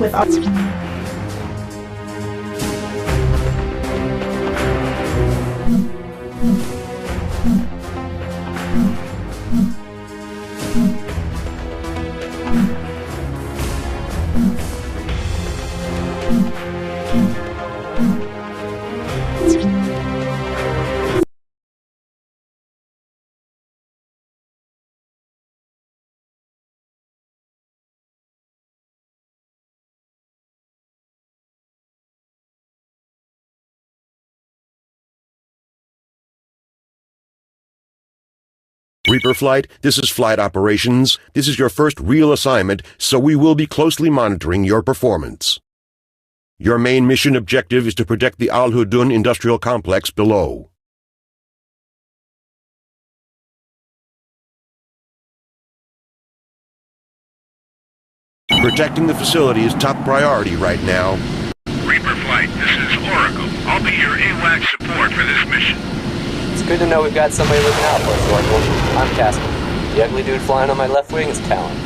alignment with our... Reaper Flight, this is Flight Operations. This is your first real assignment, so we will be closely monitoring your performance. Your main mission objective is to protect the Al-Hudun industrial complex below. Protecting the facility is top priority right now. Reaper Flight, this is Oracle. I'll be your H.A.W.X support for this mission. It's good to know we've got somebody looking out for us, Oracle. I'm Casper. The ugly dude flying on my left wing is Talon.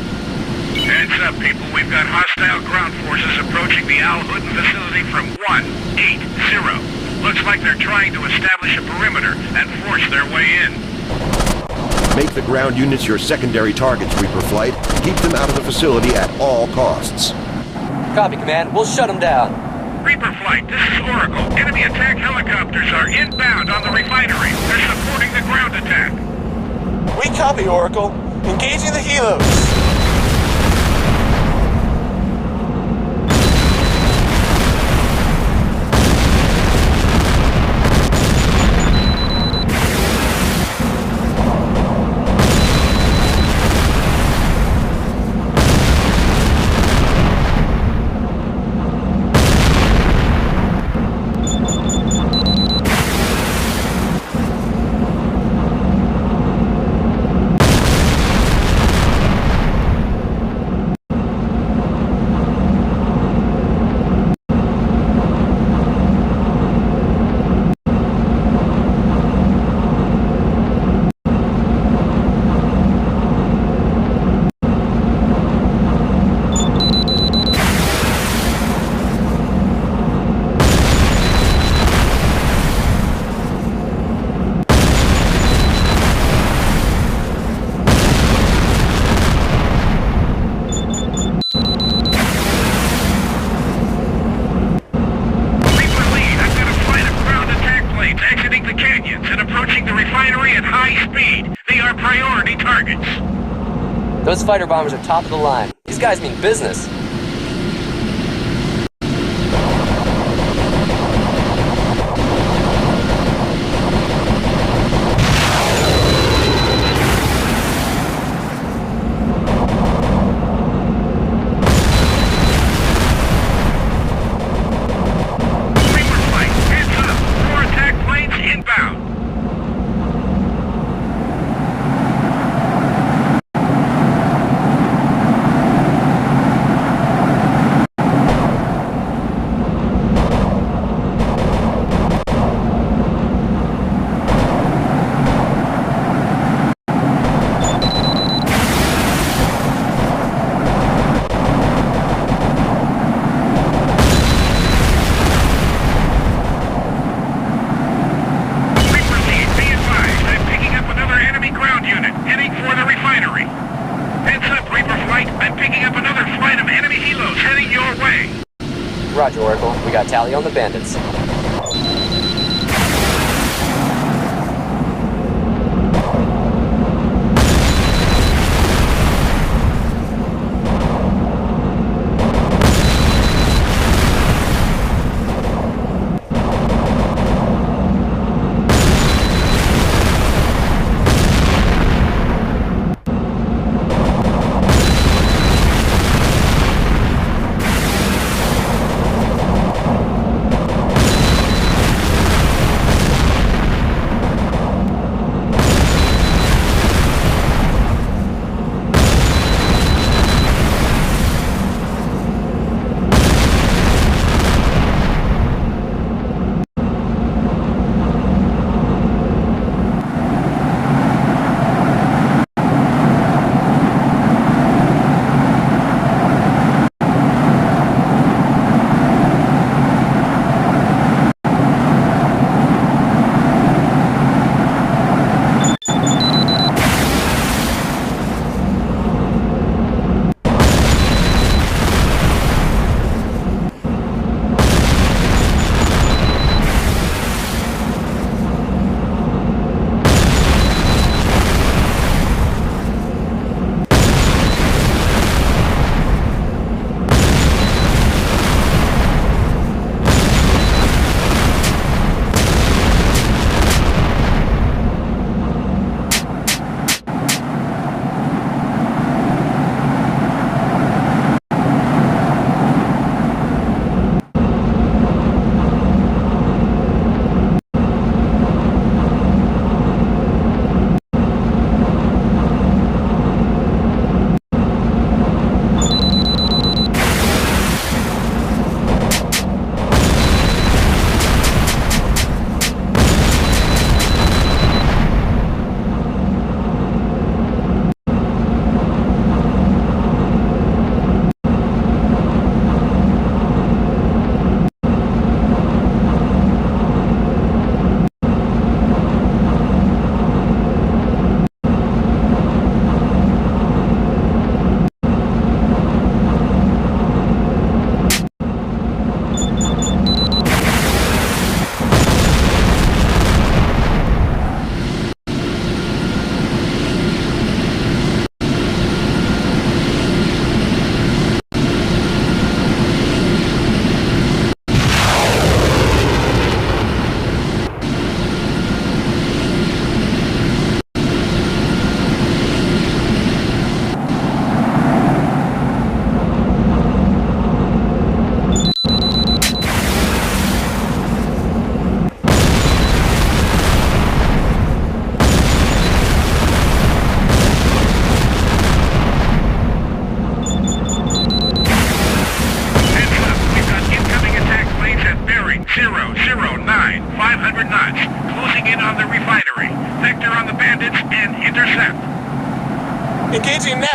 Heads up, people. We've got hostile ground forces approaching the Al-Hudun facility from 180. Looks like they're trying to establish a perimeter and force their way in. Make the ground units your secondary targets, Reaper Flight. Keep them out of the facility at all costs. Copy, Command. We'll shut them down. Reaper Flight, this is Oracle. Enemy attack helicopters are inbound on the refinery. They're supporting the ground attack. We copy, Oracle. Engaging the helos. Those fighter bombers are top of the line. These guys mean business. Roger, Oracle. We got tally on the bandits.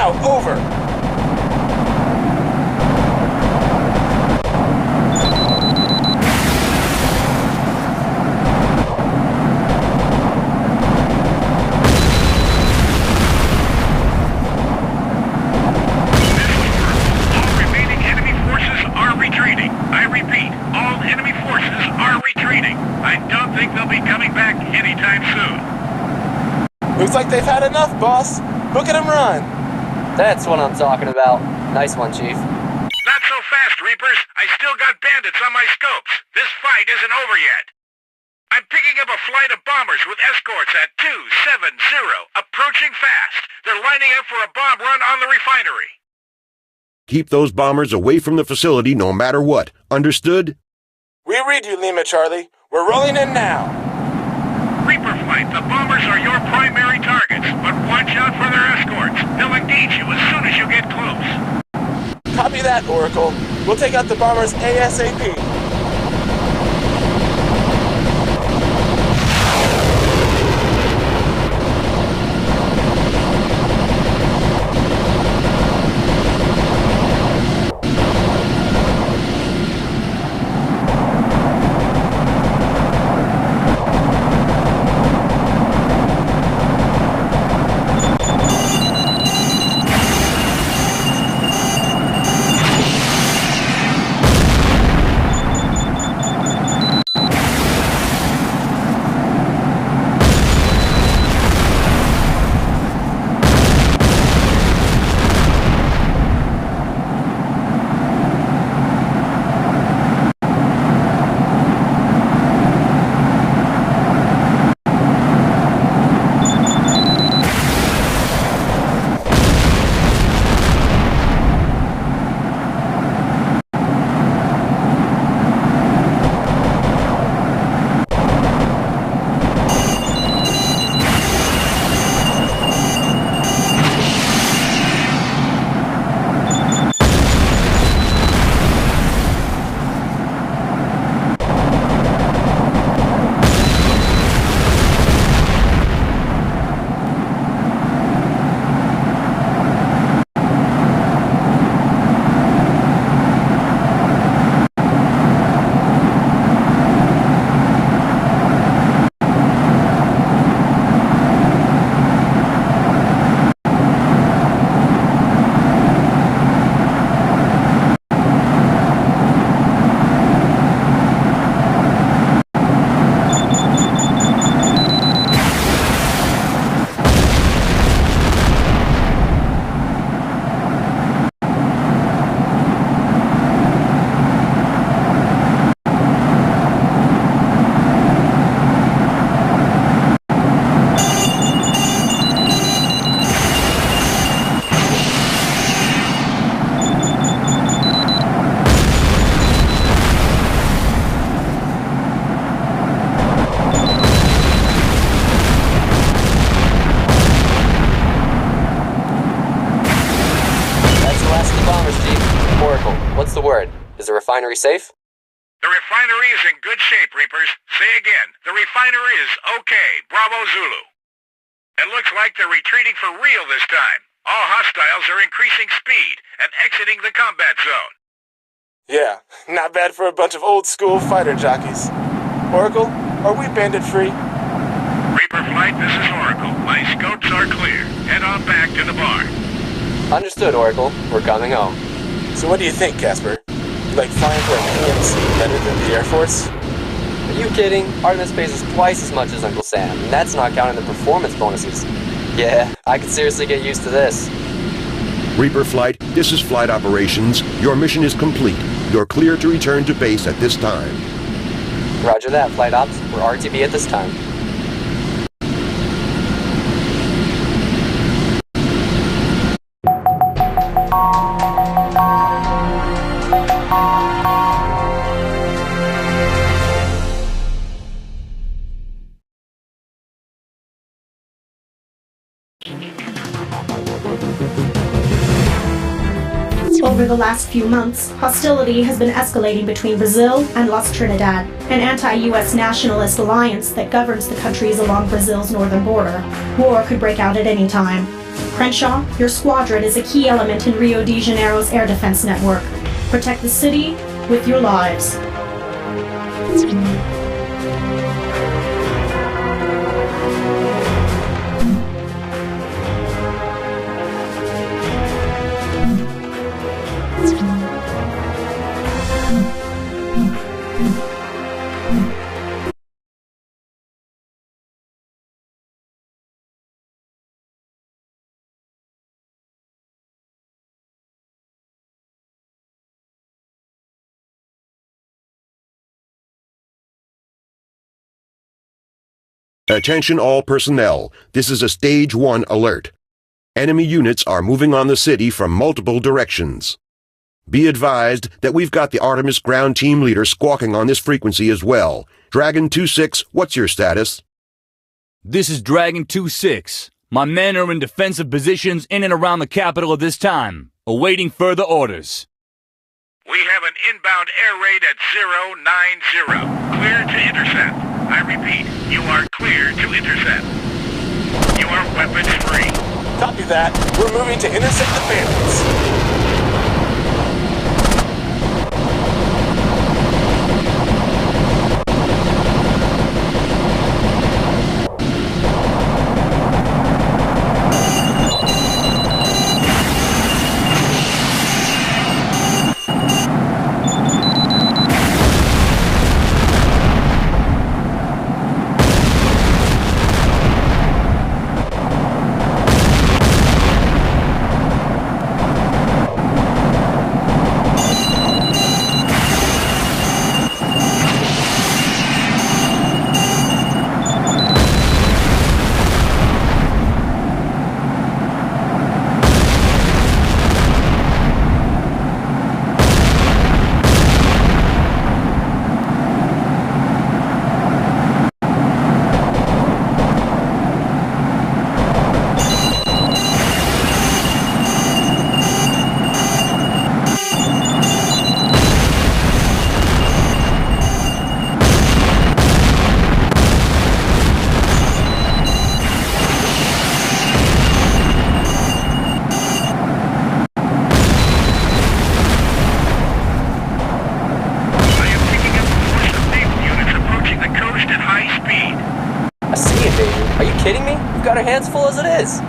now, over. All remaining enemy forces are retreating. I repeat, all enemy forces are retreating. I don't think they'll be coming back anytime soon. Looks like they've had enough, boss. Look at them run. That's what I'm talking about. Nice one, Chief. Not so fast, Reapers. I still got bandits on my scopes. This fight isn't over yet. I'm picking up a flight of bombers with escorts at 270, approaching fast. They're lining up for a bomb run on the refinery. Keep those bombers away from the facility no matter what. Understood? We read you, Lima Charlie. We're rolling in now. Reaper flight, the bombers are your primary targets, but watch out for their escorts. They'll engage you as soon as you get close. Copy that, Oracle. We'll take out the bombers ASAP. What's the word? Is the refinery safe? The refinery is in good shape, Reapers. Say again, the refinery is okay. Bravo Zulu. It looks like they're retreating for real this time. All hostiles are increasing speed and exiting the combat zone. Yeah, not bad for a bunch of old-school fighter jockeys. Oracle, are we bandit-free? Reaper Flight, this is Oracle. My scopes are clear. Head on back to the barn. Understood, Oracle. We're coming home. So what do you think, Casper? You like flying for an AMC better than the Air Force? Are you kidding? Artemis pays us twice as much as Uncle Sam, and that's not counting the performance bonuses. Yeah, I could seriously get used to this. Reaper Flight, this is Flight Operations. Your mission is complete. You're clear to return to base at this time. Roger that, Flight Ops. We're RTB at this time. Over the last few months, hostility has been escalating between Brazil and Las Trinidad, an anti-U.S. nationalist alliance that governs the countries along Brazil's northern border. War could break out at any time. Crenshaw, your squadron is a key element in Rio de Janeiro's air defense network. Protect the city with your lives. Attention all personnel. This is a Stage 1 alert. Enemy units are moving on the city from multiple directions. Be advised that we've got the Artemis ground team leader squawking on this frequency as well. Dragon 2-6, what's your status? This is Dragon 2-6. My men are in defensive positions in and around the capital at this time, awaiting further orders. We have an inbound air raid at 090. Clear to intercept. I repeat, you are clear to intercept. You are weapons free. Copy that. We're moving to intercept the bandits. Got our hands full as it is.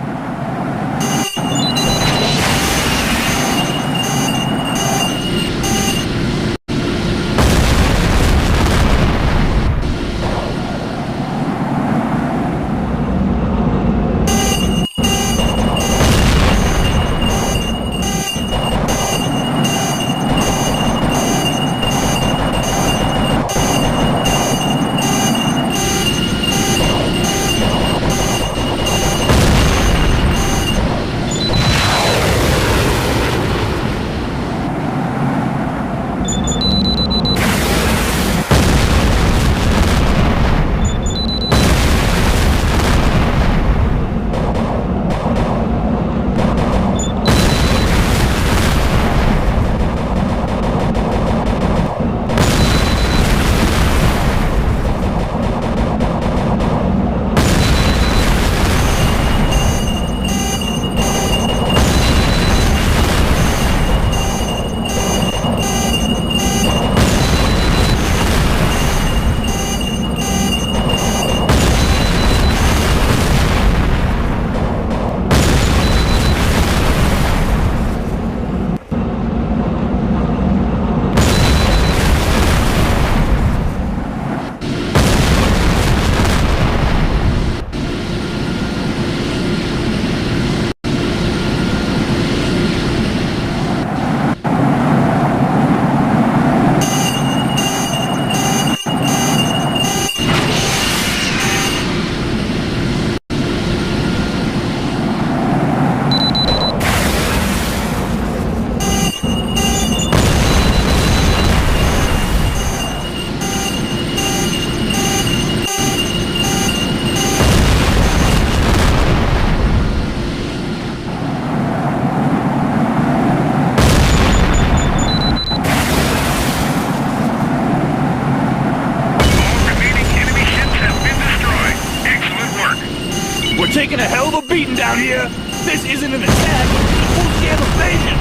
We're taking a hell of a beating down here. This isn't an attack, it's a full-scale invasion!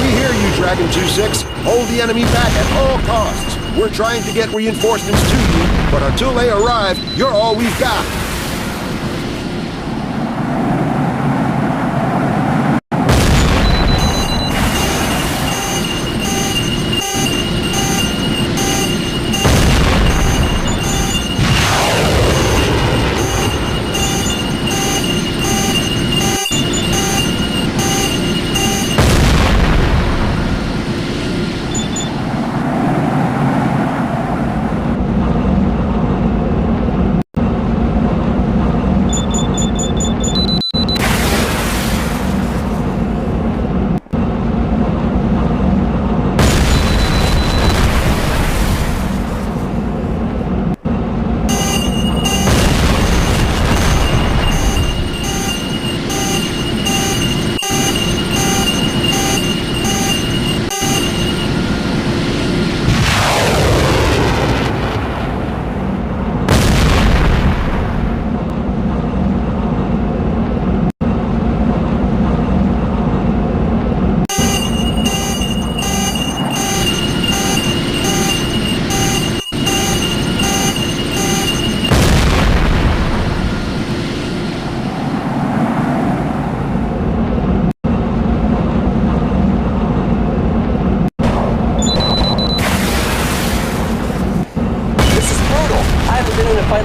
We hear you, Dragon 2-6. Hold the enemy back at all costs. We're trying to get reinforcements to you, but until they arrive, you're all we've got.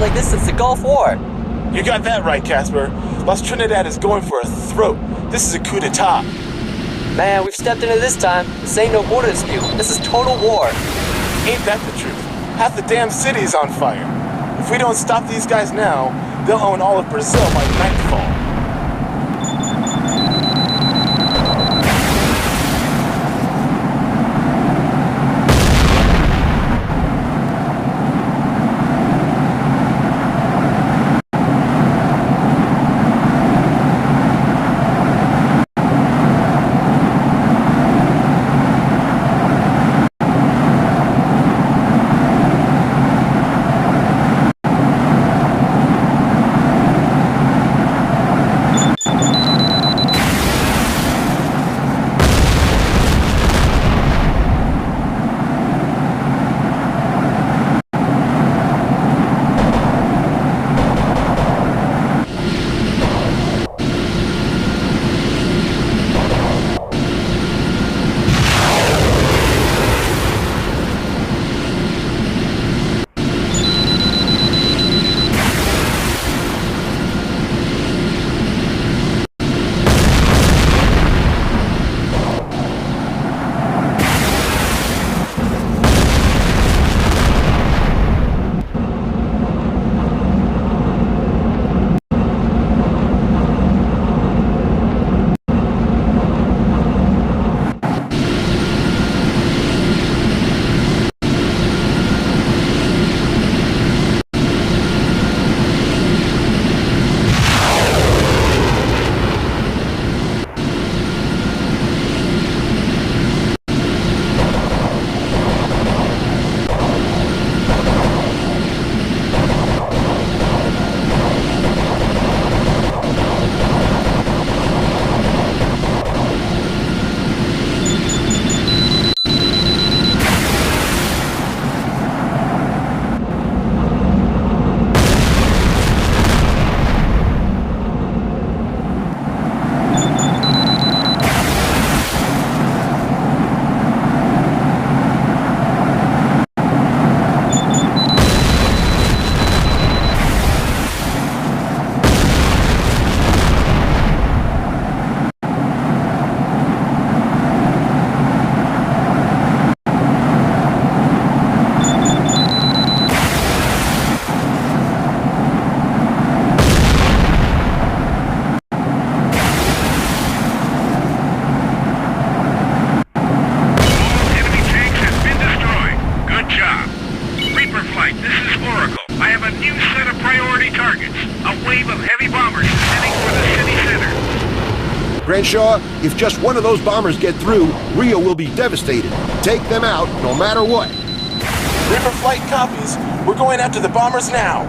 Like this since the Gulf War. You got that right, Casper. Las Trinidad is going for a throat. This is a coup d'etat. Man, we've stepped into this time. This ain't no border dispute. This is total war. Ain't that the truth? Half the damn city's on fire. If we don't stop these guys now, they'll own all of Brazil by nightfall. Crenshaw, if just one of those bombers get through, Rio will be devastated. Take them out, no matter what. Reaper Flight copies. We're going after the bombers now.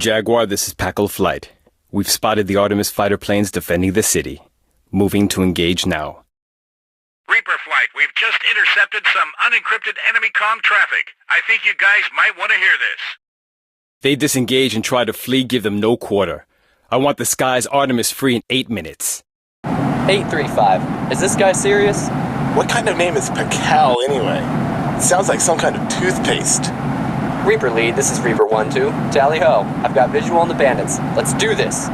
Jaguar, this is Packle Flight. We've spotted the Artemis fighter planes defending the city. Moving to engage now. Reaper Flight, we've just intercepted some unencrypted enemy comm traffic. I think you guys might want to hear this. They disengage and try to flee, give them no quarter. I want the skies Artemis free in 8 minutes. 835. Is this guy serious? What kind of name is Pacal anyway? It sounds like some kind of toothpaste. Reaper Lead, this is Reaper 1-2. Tally-ho. I've got visual on the bandits. Let's do this.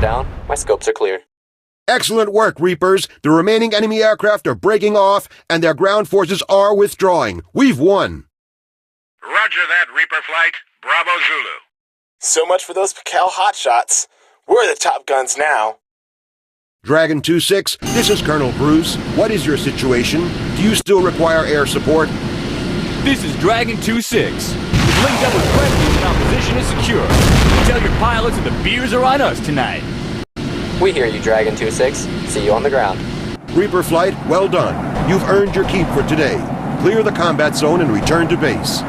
down. My scopes are clear. Excellent work, Reapers. The remaining enemy aircraft are breaking off, and their ground forces are withdrawing. We've won. Roger that, Reaper Flight. Bravo Zulu. So much for those Pacal hotshots. We're the top guns now. Dragon 2-6, this is Colonel Bruce. What is your situation? Do you still require air support? This is Dragon 2-6. We've linked up with Clancy and our position is secure. Tell your pilots that the beers are on us tonight. We hear you, Dragon 2-6. See you on the ground. Reaper Flight, well done. You've earned your keep for today. Clear the combat zone and return to base.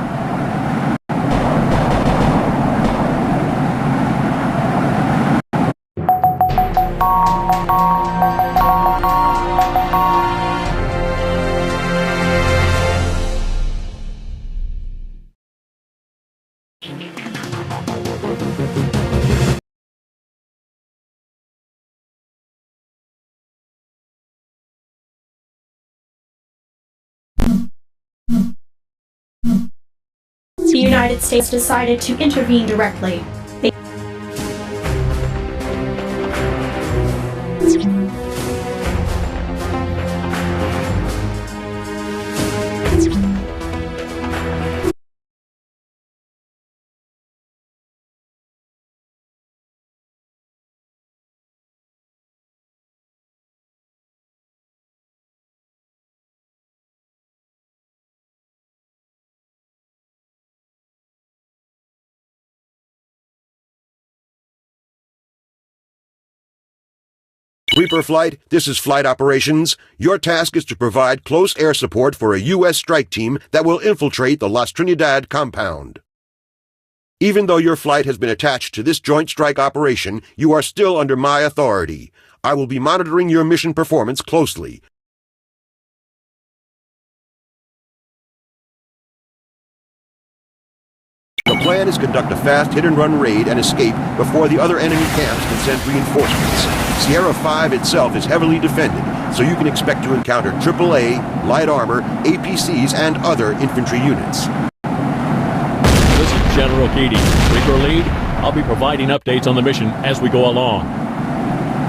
United States decided to intervene directly. Reaper Flight, this is Flight Operations. Your task is to provide close air support for a U.S. strike team that will infiltrate the Las Trinidad compound. Even though your flight has been attached to this joint strike operation, you are still under my authority. I will be monitoring your mission performance closely. The plan is conduct a fast hit-and-run raid and escape before the other enemy camps can send reinforcements. Sierra 5 itself is heavily defended, so you can expect to encounter AAA, light armor, APCs, and other infantry units. This is General Keating. Reaper Lead, I'll be providing updates on the mission as we go along.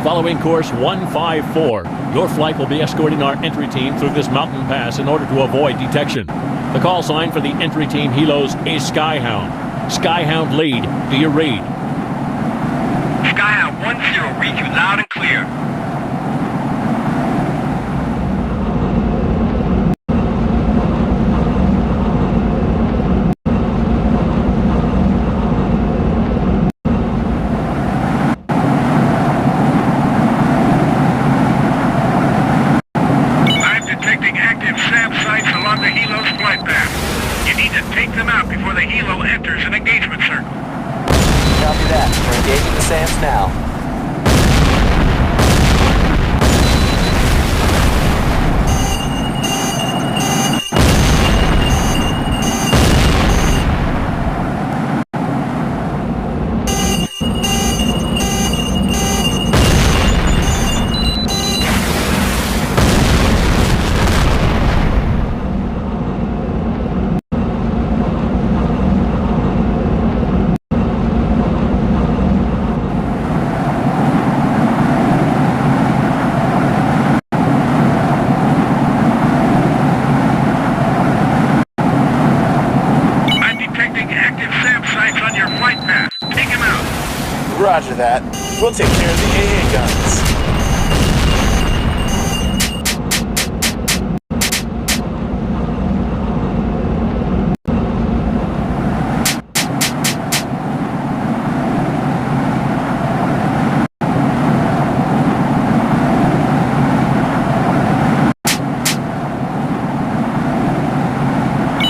Following course 154, your flight will be escorting our entry team through this mountain pass in order to avoid detection. The call sign for the entry team helos is Skyhound. Skyhound Lead, do you read? Skyhound 1-0, read you loud and clear. I'm detecting active SAM sites along the helo's flight path. You need to take them out before the helo enters an engagement circle. Copy that. We're engaging the SAMs now. Roger that. We'll take care of the AA guns.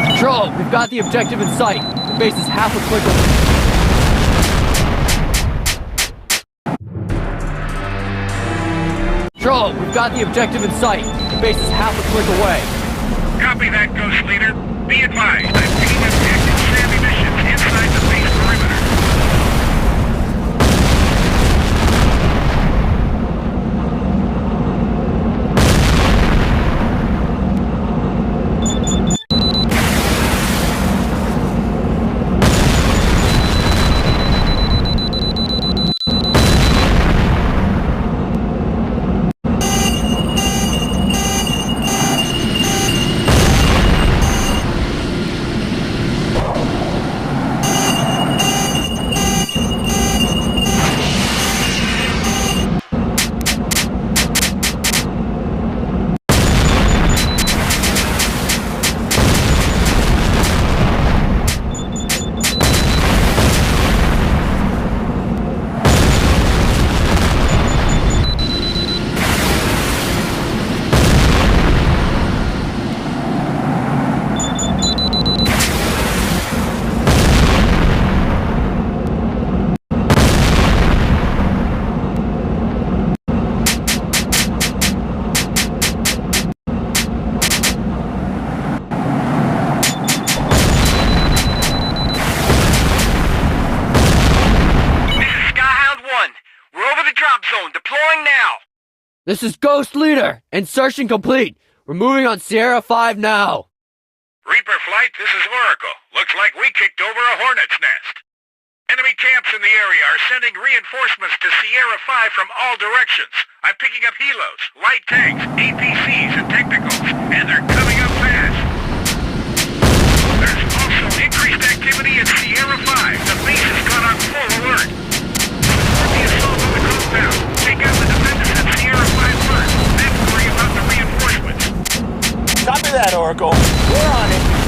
Control, we've got the objective in sight. The base is half a click away. Control, we've got the objective in sight. The base is half a click away. Copy that, Ghost Leader. Be advised, I'm picking up active SAM emissions inside the base perimeter. This is Ghost Leader! Insertion complete! We're moving on Sierra 5 now! Reaper Flight, this is Oracle. Looks like we kicked over a hornet's nest. Enemy camps in the area are sending reinforcements to Sierra 5 from all directions. I'm picking up helos, light tanks, APCs, and technicals, and they're coming up fast. There's also increased activity in Sierra 5. The base has gone on full alert. Support the assault on the compound. Take out the defenders at Sierra 5 first, then worry about the reinforcements. Copy that, Oracle. We're on it.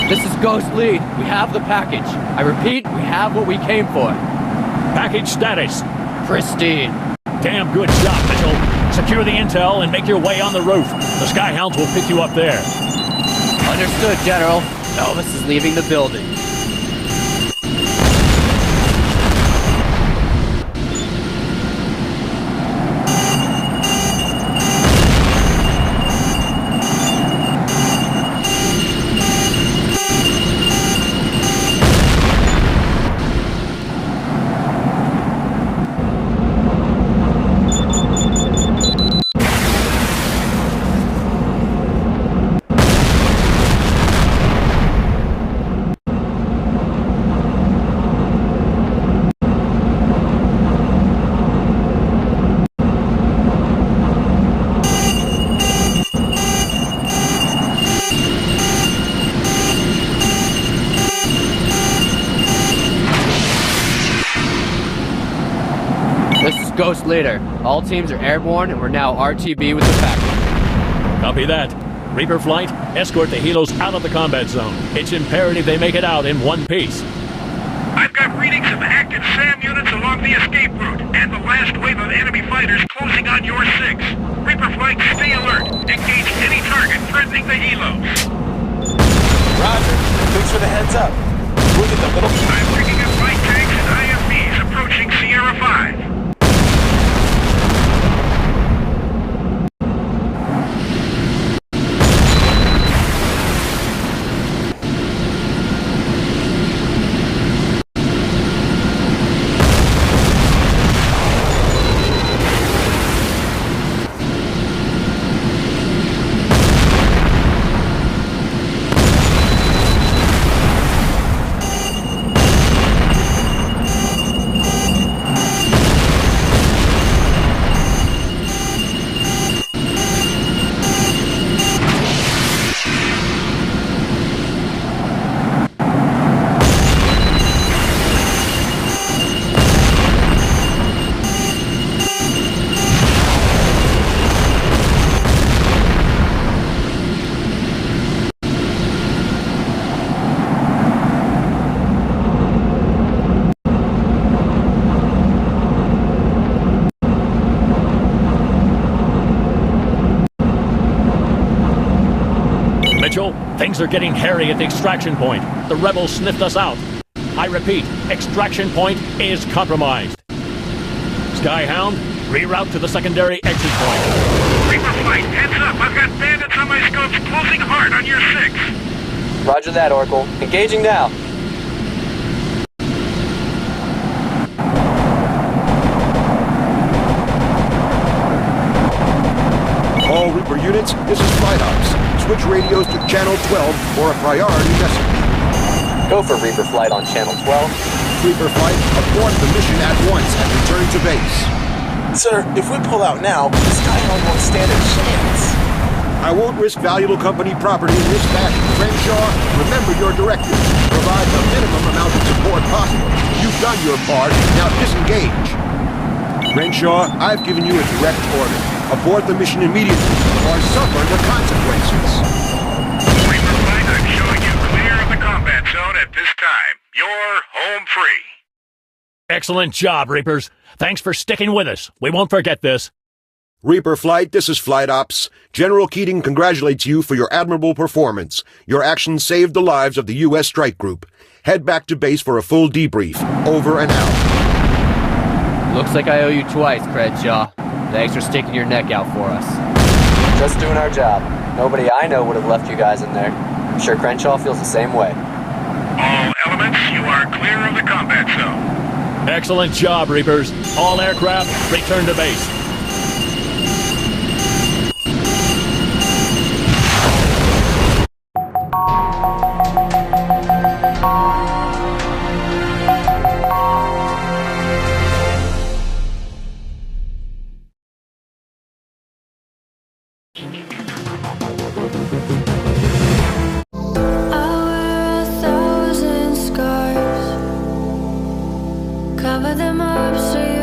This is Ghost Lead. We have the package. I repeat, we have what we came for. Package status. Pristine. Damn good job, Mitchell. Secure the intel and make your way on the roof. The Skyhounds will pick you up there. Understood, General. Elvis is leaving the building. Ghost Leader. All teams are airborne and we're now RTB with the package. Copy that. Reaper Flight, escort the helos out of the combat zone. It's imperative they make it out in one piece. I've got readings of active SAM units along the escape route, and the last wave of enemy fighters closing on your 6. Reaper Flight, stay alert. Engage any target threatening the helos. Roger. Thanks for the heads up. Look at the little... I'm picking up light tanks and IFVs approaching Sierra 5. Things are getting hairy at the extraction point. The rebels sniffed us out. I repeat, extraction point is compromised. Skyhound, reroute to the secondary exit point. Reaper Flight, heads up. I've got bandits on my scopes closing hard on your 6. Roger that, Oracle. Engaging now. All Reaper units, this is Flight Ops. Switch radios to Channel 12 for a priority message. Go for Reaper Flight on Channel 12. Reaper Flight, abort the mission at once and return to base. Sir, if we pull out now, the Skyhound won't stand a chance. I won't risk valuable company property in this fashion. Crenshaw, remember your directive. Provide the minimum amount of support possible. You've done your part, now disengage. Crenshaw, I've given you a direct order. Abort the mission immediately, or suffer the consequences. Reaper Flight, I'm showing you clear of the combat zone at this time. You're home free. Excellent job, Reapers. Thanks for sticking with us. We won't forget this. Reaper Flight, this is Flight Ops. General Keating congratulates you for your admirable performance. Your actions saved the lives of the U.S. Strike Group. Head back to base for a full debrief. Over and out. Looks like I owe you twice, Crenshaw. Thanks for sticking your neck out for us. Just doing our job. Nobody I know would have left you guys in there. I'm sure Crenshaw feels the same way. All elements, you are clear of the combat zone. Excellent job, Reapers. All aircraft, return to base. Cover them up so